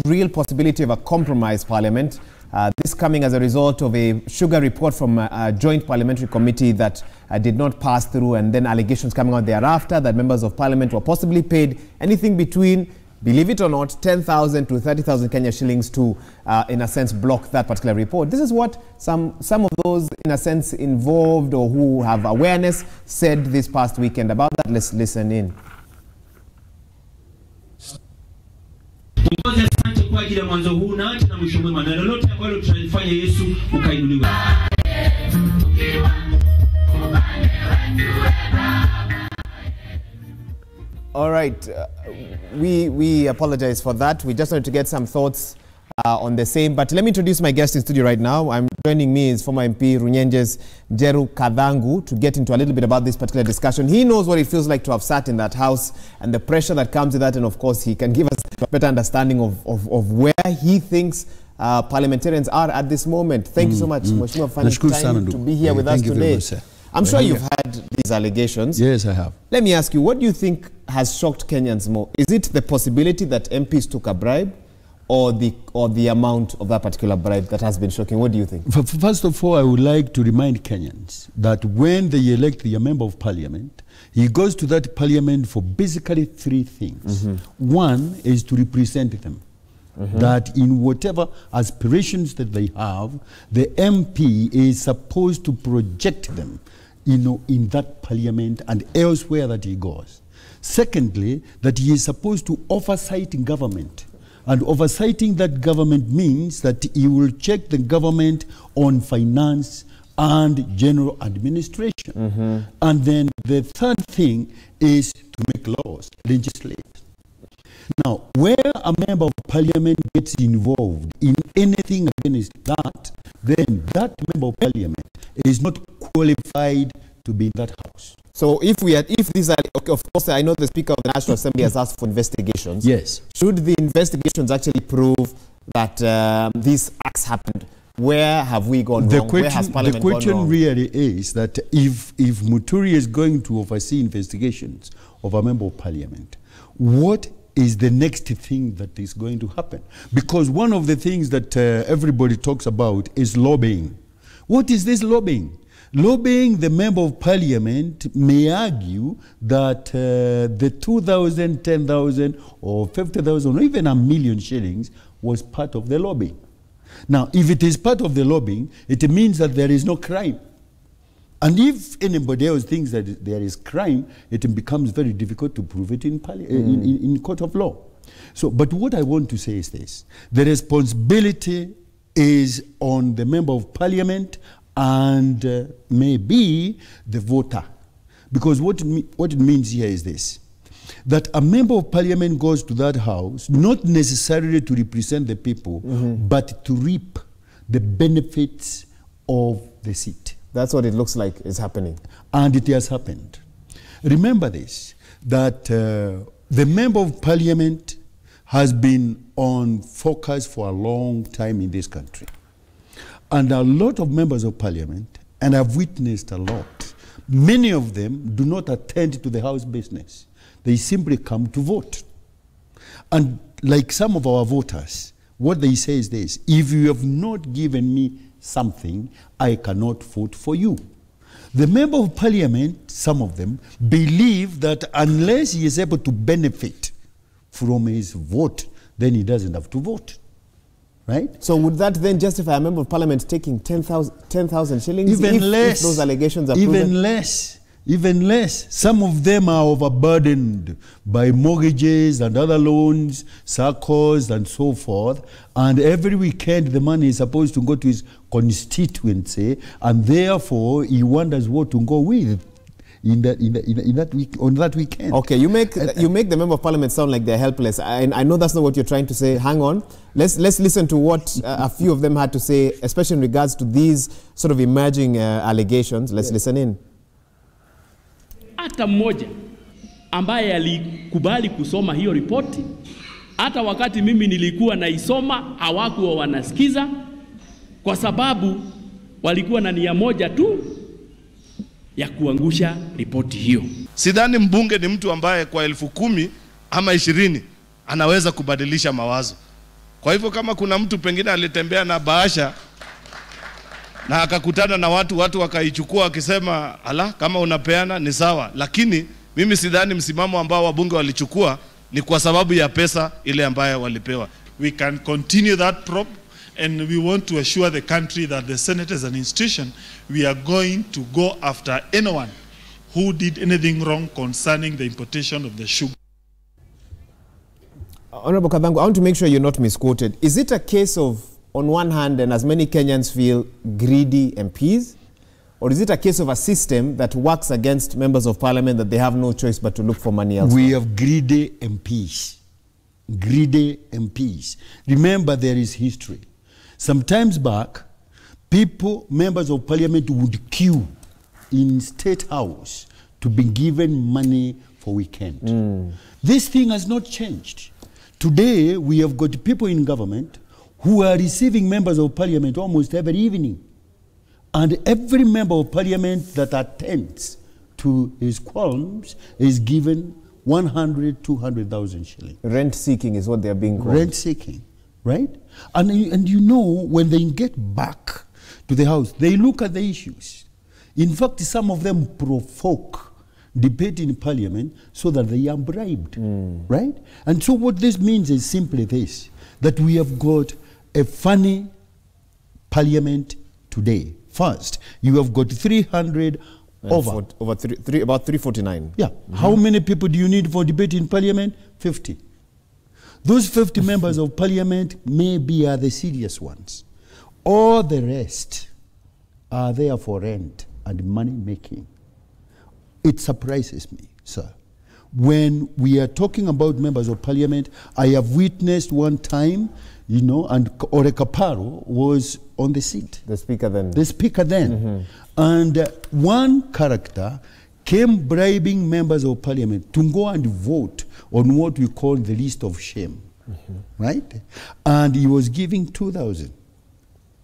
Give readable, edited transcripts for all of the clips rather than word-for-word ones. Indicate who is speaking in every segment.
Speaker 1: real possibility of a compromise parliament. This coming as a result of a sugar report from a joint parliamentary committee that did not pass through, and then allegations coming out thereafter that members of parliament were possibly paid anything between, believe it or not, 10,000 to 30,000 Kenya shillings to, in a sense, block that particular report. This is what some of those, in a sense, involved or who have awareness said this past weekend about that. Let's listen in. All right, we apologize for that. We just wanted to get some thoughts on the same. But let me introduce my guest in studio right now. Joining me is former MP Njeru Kathangu to get into a little bit about this particular discussion. He knows what it feels like to have sat in that house and the pressure that comes with that. And of course, he can give us a better understanding of where he thinks parliamentarians are at this moment. Thank you so much, Mheshimiwa, for finding time to be here with us today. I'm sure you've had these allegations.
Speaker 2: Yes, I have.
Speaker 1: Let me ask you, what do you think has shocked Kenyans more? Is it the possibility that MPs took a bribe, or the amount of that particular bribe that has been shocking? What do you think?
Speaker 2: First of all, I would like to remind Kenyans that when they elect a member of parliament, he goes to that parliament for basically three things. One is to represent them. That in whatever aspirations that they have, the MP is supposed to project them, in that parliament and elsewhere that he goes. Secondly, that he is supposed to oversight in government. And oversighting that government means that he will check the government on finance and general administration. And then the third thing is to make laws, legislate. Now, where a member of parliament gets involved in anything against that, then that member of parliament is not qualified to be in that house.
Speaker 1: So if these are, okay, of course, I know the Speaker of the National Assembly has asked for investigations.
Speaker 2: Yes.
Speaker 1: Should the investigations actually prove that these acts happened, where have we gone wrong? Where has Parliament gone wrong?
Speaker 2: The question really is that if Muturi is going to oversee investigations of a member of parliament, what is the next thing that is going to happen? Because one of the things that everybody talks about is lobbying. What is this lobbying? Lobbying the member of parliament may argue that the 2,000, 10,000 or 50,000 or even $1 million shillings was part of the lobbying. Now, if it is part of the lobbying, it means that there is no crime. And if anybody else thinks that there is crime, it becomes very difficult to prove it in court of law. So, but what I want to say is this. The responsibility is on the member of parliament and maybe the voter. Because what it means here is this. That a member of parliament goes to that house, not necessarily to represent the people, but to reap the benefits of the seat.
Speaker 1: That's what it looks like is happening.
Speaker 2: And it has happened. Remember this, that the member of parliament has been on focus for a long time in this country. And a lot of members of parliament, and I've witnessed a lot, many of them do not attend to the house business. They simply come to vote. And like some of our voters, what they say is this: if you have not given me something, I cannot vote for you. The member of parliament, some of them, believe that unless he is able to benefit from his vote, then he doesn't have to vote. Right?
Speaker 1: So would that then justify a member of parliament taking 10,000 shillings?
Speaker 2: Even less.
Speaker 1: If those allegations are proven?
Speaker 2: Even less. Even less. Some of them are overburdened by mortgages and other loans, SACCOs and so forth. And every weekend the money is supposed to go to his constituency, and therefore he wonders what to go with on that weekend.
Speaker 1: Okay, you make the member of parliament sound like they're helpless. I know that's not what you're trying to say. Hang on. Let's listen to what a few of them had to say, especially in regards to these sort of emerging allegations. Let's listen in.
Speaker 3: Hata mmoja ambaye alikubali kusoma hiyo ripoti, hata wakati mimi nilikuwa naisoma hawakuwa wanasikiza, kwa sababu walikuwa na nia moja tu ya kuangusha ripoti hiyo.
Speaker 4: Sidhani mbunge ni mtu ambaye kwa 10,000 ama 20 anaweza kubadilisha mawazo. Kwa hivyo kama kuna mtu pengine alitembea na bahasha na akakutana na watu wakaichukua akisema ala kama unapeana ni sawa, lakini mimi sidhani msimamo ambao wabunge walichukua ni kwa sababu ya pesa ile ambayo walipewa.
Speaker 5: We can continue that probe, and we want to assure the country that the Senate as an institution, we are going to go after anyone who did anything wrong concerning the importation of the sugar.
Speaker 1: Honorable Kathangu, I want to make sure you're not misquoted. Is it a case of, on one hand, and as many Kenyans feel, greedy MPs? Or is it a case of a system that works against members of parliament that they have no choice but to look for money elsewhere?
Speaker 2: We have greedy MPs. Greedy MPs. Remember, there is history. Sometimes back, members of parliament would queue in State House to be given money for weekend. This thing has not changed. Today, we have got people in government who are receiving members of parliament almost every evening. And every member of parliament that attends to his qualms is given 100, 200,000 shillings.
Speaker 1: Rent seeking is what they are being called.
Speaker 2: Rent seeking, right? And you know, when they get back to the house, they look at the issues. In fact, some of them provoke debate in parliament so that they are bribed, right? And so what this means is simply this, that we have got a funny parliament today. First, you have got 300
Speaker 1: about 349.
Speaker 2: Yeah. How many people do you need for debate in parliament? 50. Those 50 members of parliament maybe are the serious ones. All the rest are there for rent and money making. It surprises me, sir. When we are talking about members of parliament, I have witnessed one time, you know, and Ore Kaparo was on the seat.
Speaker 1: The speaker then.
Speaker 2: The speaker then. And one character came bribing members of parliament to go and vote on what we call the list of shame, right? And he was giving 2,000.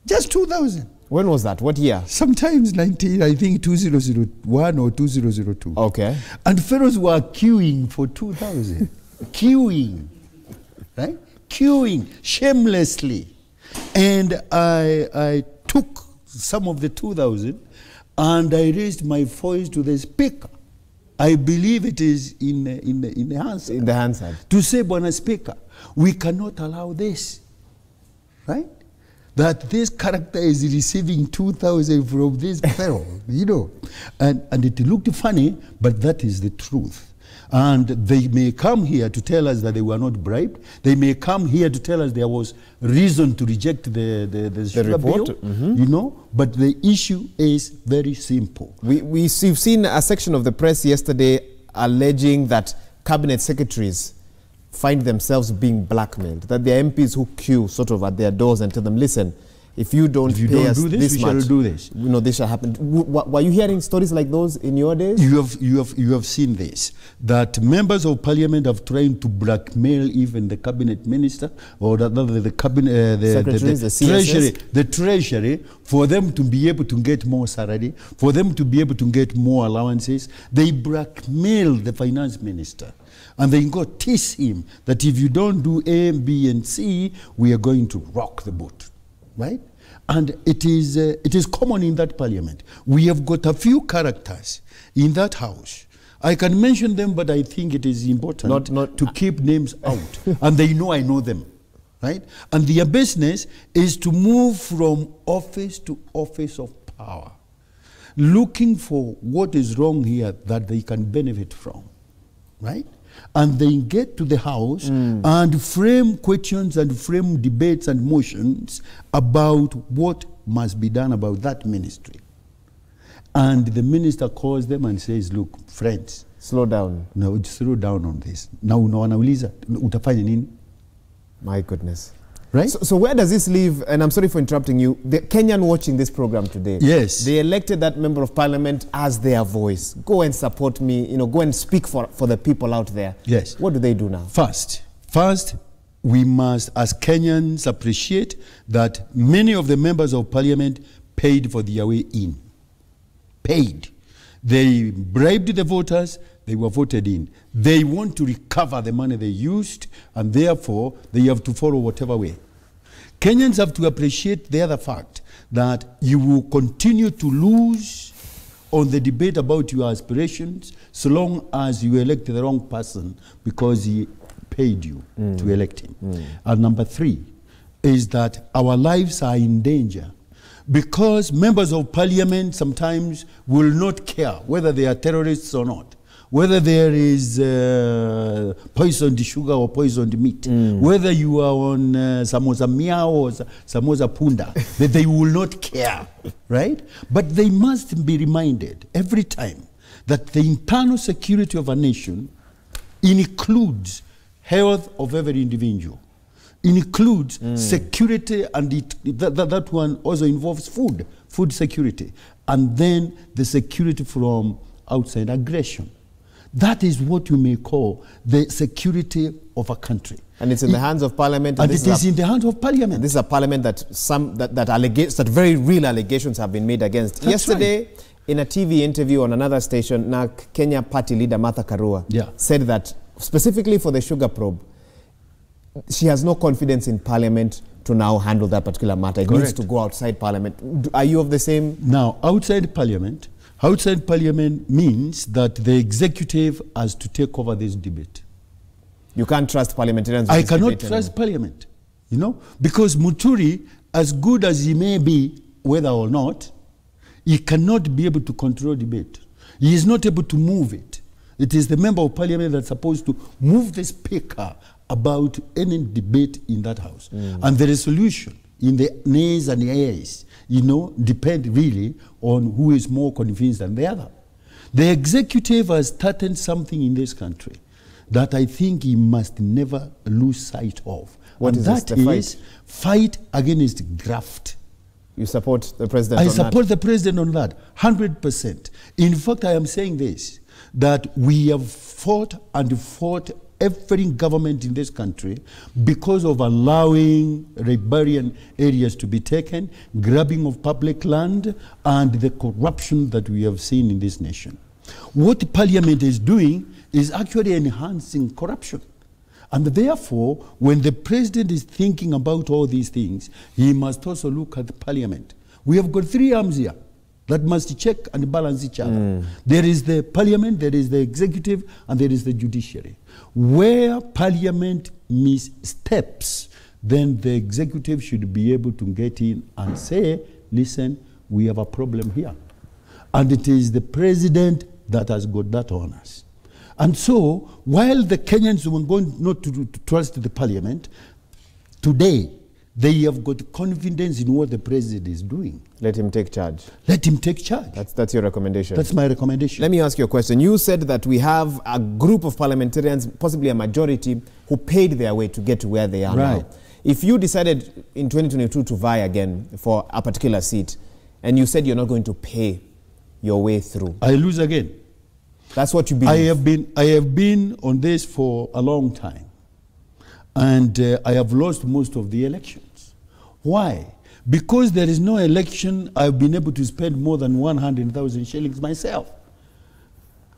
Speaker 2: Just 2,000.
Speaker 1: When was that? What year?
Speaker 2: Sometimes 2001 or 2002.
Speaker 1: Okay.
Speaker 2: And fellows were queuing for 2,000. Queuing, right? Queuing shamelessly. And I took some of the 2,000 and I raised my voice to the speaker. I believe it is in the Hansard.
Speaker 1: In the Hansard.
Speaker 2: To say, Bwana Speaker, we cannot allow this, right? That this character is receiving 2,000 from this fellow, you know. And it looked funny, but that is the truth. And they may come here to tell us that they were not bribed. They may come here to tell us there was reason to reject the report, bill, you know. But the issue is very simple.
Speaker 1: We've seen a section of the press yesterday alleging that cabinet secretaries find themselves being blackmailed, that there are MPs who queue sort of at their doors and tell them, listen, if you don't pay us this much,
Speaker 2: we shall do this.
Speaker 1: You know, this shall happen. Were you hearing stories like those in your days?
Speaker 2: You have seen this, that members of parliament have tried to blackmail even the cabinet minister, or the cabinet, the treasury, for them to be able to get more salary, for them to be able to get more allowances. They blackmail the finance minister. And they go tease him that if you don't do A, B, and C, we are going to rock the boat, right? And it is common in that parliament. We have got a few characters in that house. I can mention them, but I think it is important not to keep names out. And they know I know them, right? And their business is to move from office to office of power, looking for what is wrong here that they can benefit from, right? And they get to the house and frame questions and frame debates and motions about what must be done about that ministry. And the minister calls them and says, look, friends.
Speaker 1: Slow down.
Speaker 2: No, slow down on this. Now, wanauliza, utafanya nini?
Speaker 1: My goodness.
Speaker 2: Right?
Speaker 1: So where does this leave, and I'm sorry for interrupting you, the Kenyan watching this program today.
Speaker 2: Yes.
Speaker 1: They elected that member of parliament as their voice. Go and support me, you know, go and speak for the people out there.
Speaker 2: Yes.
Speaker 1: What do they do now? First,
Speaker 2: we must, as Kenyans, appreciate that many of the members of parliament paid for their way in. Paid. They bribed the voters they were voted in. They want to recover the money they used, and therefore they have to follow whatever way. Kenyans have to appreciate the other fact that you will continue to lose on the debate about your aspirations so long as you elect the wrong person because he paid you to elect him. And number 3 is that our lives are in danger because members of parliament sometimes will not care whether they are terrorists or not, whether there is poisoned sugar or poisoned meat, whether you are on samosa mia or samosa punda, that they will not care, right? But they must be reminded every time that the internal security of a nation includes health of every individual, includes security, and that one also involves food security, and then the security from outside aggression. That is what you may call the security of a country.
Speaker 1: And it's in the hands of parliament.
Speaker 2: And it is in the hands of parliament.
Speaker 1: This is a parliament that very real allegations have been made against.
Speaker 2: That's
Speaker 1: Yesterday,
Speaker 2: right.
Speaker 1: in a TV interview on another station, Kenya party leader Martha Karua said that specifically for the sugar probe, she has no confidence in parliament to now handle that particular matter. It needs to go outside parliament. Are you of the same?
Speaker 2: Now, outside parliament means that the executive has to take over this debate.
Speaker 1: You can't trust parliamentarians.
Speaker 2: I cannot trust parliament, you know, because Muturi, as good as he may be, whether or not, he cannot be able to control debate. He is not able to move it. It is the member of parliament that's supposed to move the speaker about any debate in that house. And the resolution in the nays and the ayes, you know, depend really on who is more convinced than the other. The executive has started something in this country that I think he must never lose sight of.
Speaker 1: What is
Speaker 2: that?
Speaker 1: The
Speaker 2: fight against graft.
Speaker 1: You support the president on that?
Speaker 2: I support the president on that, 100%. In fact, I am saying this, that we have fought every government in this country because of allowing riparian areas to be taken, grabbing of public land, and the corruption that we have seen in this nation. What parliament is doing is actually enhancing corruption. And therefore, when the president is thinking about all these things, he must also look at the parliament. We have got 3 arms here that must check and balance each other. There is the parliament, there is the executive, and there is the judiciary. Where parliament missteps, then the executive should be able to get in and say, listen, we have a problem here. And it is the president that has got that on us. And so, while the Kenyans were going not to trust the parliament, today they have got confidence in what the president is doing.
Speaker 1: Let him take charge.
Speaker 2: Let him take charge.
Speaker 1: That's your recommendation.
Speaker 2: That's my recommendation.
Speaker 1: Let me ask you a question. You said that we have a group of parliamentarians, possibly a majority, who paid their way to get to where they are now. If you decided in 2022 to vie again for a particular seat, and you said you're not going to pay your way through,
Speaker 2: I lose again.
Speaker 1: That's what you believe.
Speaker 2: I have been on this for a long time, and I have lost most of the elections. Why? Because there is no election I've been able to spend more than 100,000 shillings myself.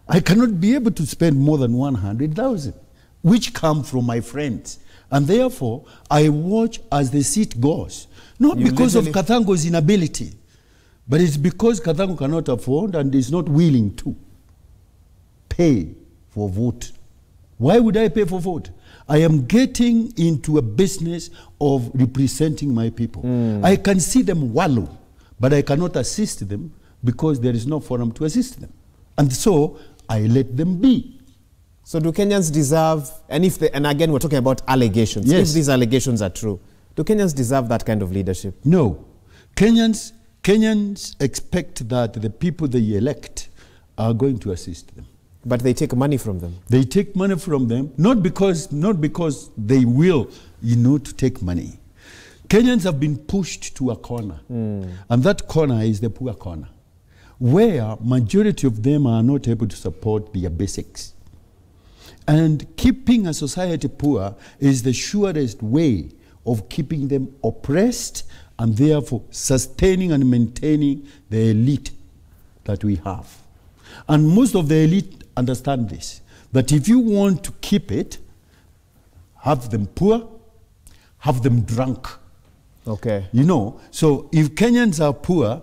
Speaker 2: I cannot be able to spend more than 100,000, which come from my friends. And therefore, I watch as the seat goes. Not because of Kathangu's inability, but it's because Kathangu cannot afford and is not willing to pay for vote. Why would I pay for vote? I am getting into a business of representing my people. I can see them wallow, but I cannot assist them because there is no forum to assist them. And so I let them be.
Speaker 1: So do Kenyans deserve, and again we're talking about allegations, if these allegations are true, do Kenyans deserve that kind of leadership?
Speaker 2: No. Kenyans expect that the people they elect are going to assist them.
Speaker 1: But they take money from them.
Speaker 2: They take money from them, not because they will, to take money. Kenyans have been pushed to a corner, and that corner is the poor corner, where majority of them are not able to support their basics. And keeping a society poor is the surest way of keeping them oppressed and therefore sustaining and maintaining the elite that we have. And most of the elite understand this, that if you want to keep it, have them poor, have them drunk.
Speaker 1: Okay.
Speaker 2: You know, so if Kenyans are poor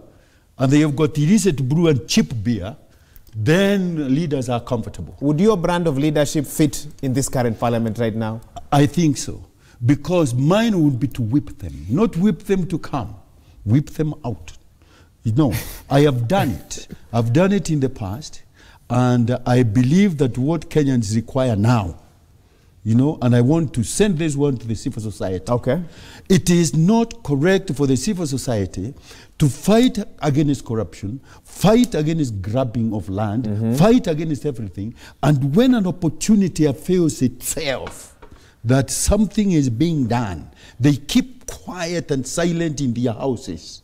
Speaker 2: and they have got illicit brew and cheap beer, then leaders are comfortable.
Speaker 1: Would your brand of leadership fit in this current parliament right now?
Speaker 2: I think so. Because mine would be to whip them, not whip them to come, whip them out. You know, I have done it. I've done it in the past, and I believe that what Kenyans require now, you know, and I want to send this one to the civil society.
Speaker 1: Okay.
Speaker 2: It is not correct for the civil society to fight against corruption, fight against grabbing of land, fight against everything, and when an opportunity avails itself that something is being done, they keep quiet and silent in their houses.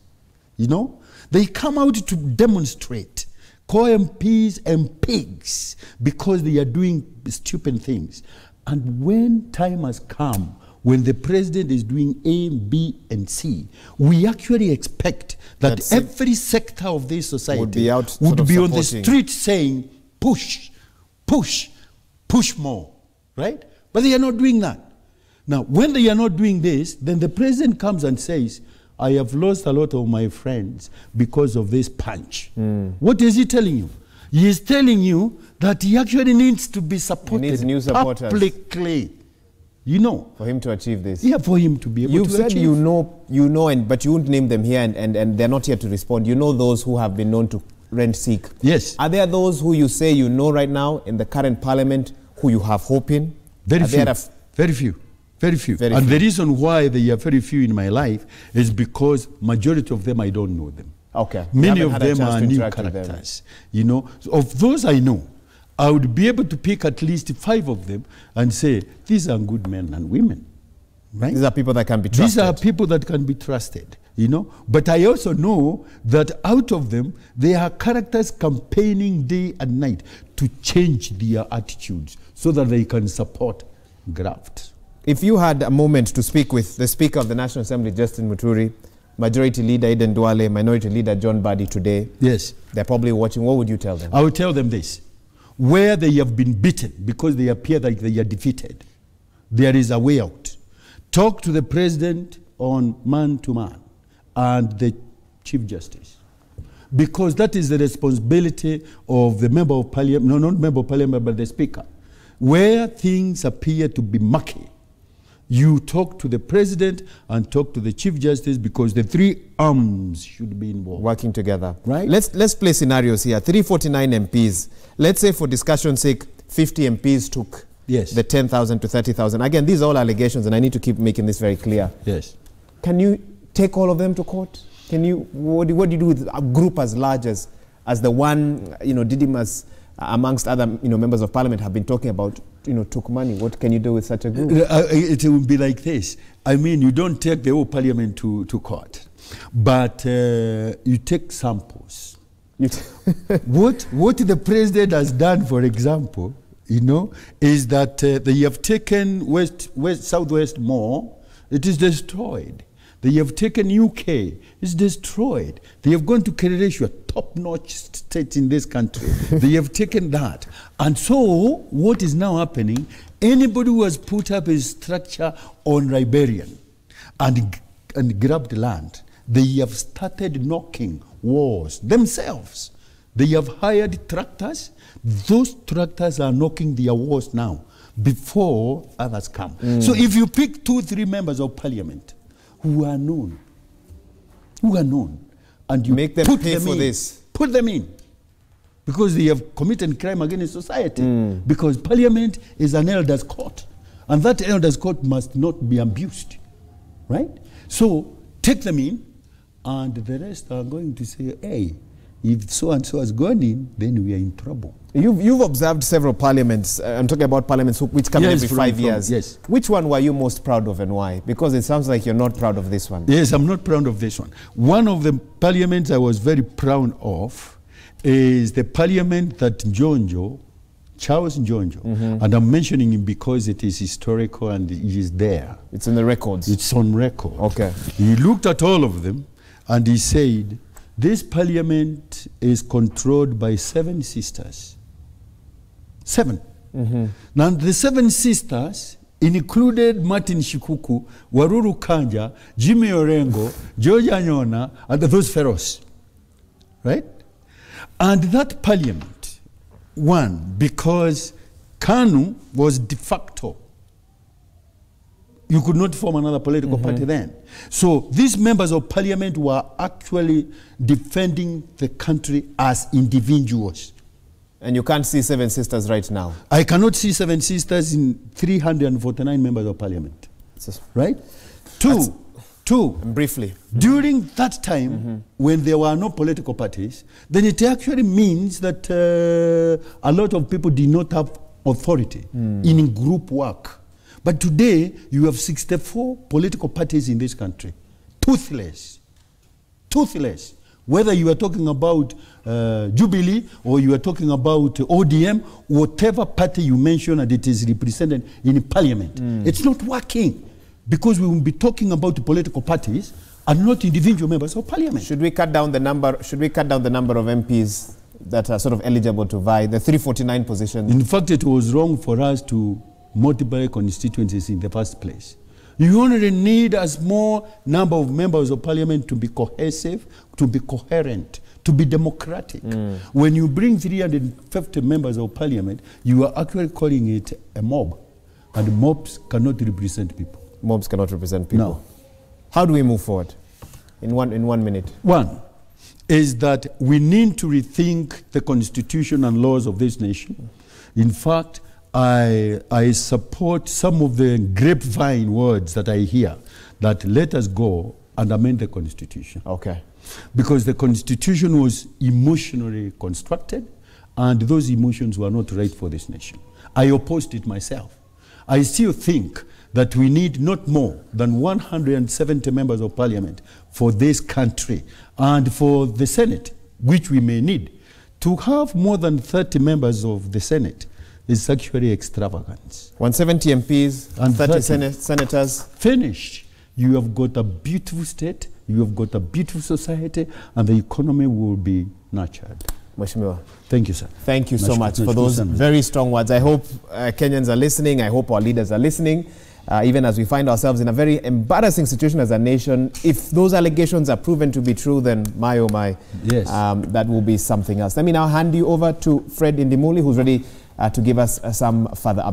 Speaker 2: You know? They come out to demonstrate, call MPs and pigs because they are doing stupid things. And when time has come, when the president is doing A, B, and C, we actually expect that every sector of this society would be on the street saying, push, push, push more, right? But they are not doing that. Now, when they are not doing this, then the president comes and says, I have lost a lot of my friends because of this punch. What is he telling you? He is telling you that he actually needs to be supported. He needs new supporters publicly. You know.
Speaker 1: For him to achieve this.
Speaker 2: Yeah, for him to be able to achieve.
Speaker 1: You've said you know, but you won't name them here, and they're not here to respond. You know those who have been known to rent seek.
Speaker 2: Yes.
Speaker 1: Are there those who you say you know right now in the current parliament who you have hope in?
Speaker 2: Very few. Very few. Very few. And the reason why they are very few in my life is because majority of them I don't know them.
Speaker 1: Okay.
Speaker 2: Many of them are new characters. You know, of those I know, I would be able to pick at least 5 of them and say, these are good men and women. Right?
Speaker 1: These are people that can be trusted.
Speaker 2: These are people that can be trusted, you know. But I also know that out of them, there are characters campaigning day and night to change their attitudes so that they can support graft.
Speaker 1: If you had a moment to speak with the Speaker of the National Assembly, Justin Muturi, Majority Leader Eden Duale, Minority Leader John Badi today,
Speaker 2: yes,
Speaker 1: they're probably watching, what would you tell them?
Speaker 2: I would tell them this. Where they have been beaten because they appear like they are defeated, there is a way out. Talk to the President on man-to-man and the Chief Justice. Because that is the responsibility of the Member of Parliament, no, not Member of Parliament, but the Speaker. Where things appear to be mucky, you talk to the President and talk to the Chief Justice because the 3 arms should be involved. Working
Speaker 1: together.
Speaker 2: Right?
Speaker 1: Let's play scenarios here. 349 MPs. Let's say for discussion's sake, 50 MPs took the 10,000 to 30,000. Again, these are all allegations and I need to keep making this very clear.
Speaker 2: Yes.
Speaker 1: Can you take all of them to court? Can you, what do you do with a group as large as the one, you know, Didymus, amongst other, you know, members of parliament have been talking about, you know, took money? What can you do with such a group?
Speaker 2: It will be like this. I mean, you don't take the whole parliament to court, but you take samples. What the president has done, for example, you know, is that they have taken Southwest more, it is destroyed. They have taken UK, it's destroyed. They have gone to Kerereshu, a top-notch state in this country. They have taken that. And so, what is now happening, anybody who has put up a structure on Riberian and grabbed land, they have started knocking walls themselves. They have hired tractors. Those tractors are knocking their walls now before others come. So if you pick 2-3 members of parliament who are known, and you
Speaker 1: make them pay for this.
Speaker 2: Put them in. Because they have committed crime against society. Because parliament is an elders' court. And that elders' court must not be abused. Right? So, take them in, and the rest are going to say, hey, if so-and-so has gone in, then we are in trouble.
Speaker 1: You've observed several parliaments. I'm talking about parliaments which come every 5 years.
Speaker 2: Yes.
Speaker 1: Which one were you most proud of and why? Because it sounds like you're not proud of this one.
Speaker 2: Yes, I'm not proud of this one. One of the parliaments I was very proud of is the parliament that Charles Njonjo, and I'm mentioning him because it is historical and he is there.
Speaker 1: It's in the records.
Speaker 2: It's on record.
Speaker 1: Okay.
Speaker 2: He looked at all of them and he said, this parliament is controlled by 7 sisters. 7. Now, the 7 sisters included Martin Shikuku, Waruru Kanja, Jimmy Orengo, Georgia Anyona, and those fellows. Right? And that parliament won because KANU was de facto. You could not form another political party then. So these members of parliament were actually defending the country as individuals.
Speaker 1: And you can't see 7 sisters right now.
Speaker 2: I cannot see 7 sisters in 349 members of parliament. Right? Two,
Speaker 1: briefly.
Speaker 2: During that time, when there were no political parties, then it actually means that a lot of people did not have authority in group work. But today, you have 64 political parties in this country. Toothless. Toothless. Whether you are talking about Jubilee or you are talking about ODM, whatever party you mention and it is represented in parliament, it's not working because we will be talking about political parties and not individual members of parliament.
Speaker 1: Should we cut down the number? Should we cut down the number of MPs that are sort of eligible to vie the 349 positions?
Speaker 2: In fact, it was wrong for us to multiply constituencies in the first place. You only need a small number of members of parliament to be cohesive, to be coherent, to be democratic. When you bring 350 members of parliament, you are actually calling it a mob. And mobs cannot represent people.
Speaker 1: Mobs cannot represent people.
Speaker 2: No.
Speaker 1: How do we move forward? In one minute.
Speaker 2: One is that we need to rethink the constitution and laws of this nation. In fact, I support some of the grapevine words that I hear, that let us go and amend the constitution.
Speaker 1: Okay.
Speaker 2: Because the constitution was emotionally constructed and those emotions were not right for this nation. I opposed it myself. I still think that we need not more than 170 members of parliament for this country and for the Senate, which we may need. To have more than 30 members of the Senate is actually extravagant.
Speaker 1: 170 MPs and 30 senators.
Speaker 2: Finished. You have got a beautiful state, you have got a beautiful society, and the economy will be nurtured.
Speaker 1: Mheshimiwa.
Speaker 2: Thank you, sir.
Speaker 1: Thank you so much for those very strong words. I hope Kenyans are listening. I hope our leaders are listening. Even as we find ourselves in a very embarrassing situation as a nation, if those allegations are proven to be true, then my oh my,
Speaker 2: yes.
Speaker 1: That will be something else. Let me now hand you over to Fred Indimuli, who's ready to give us some further updates.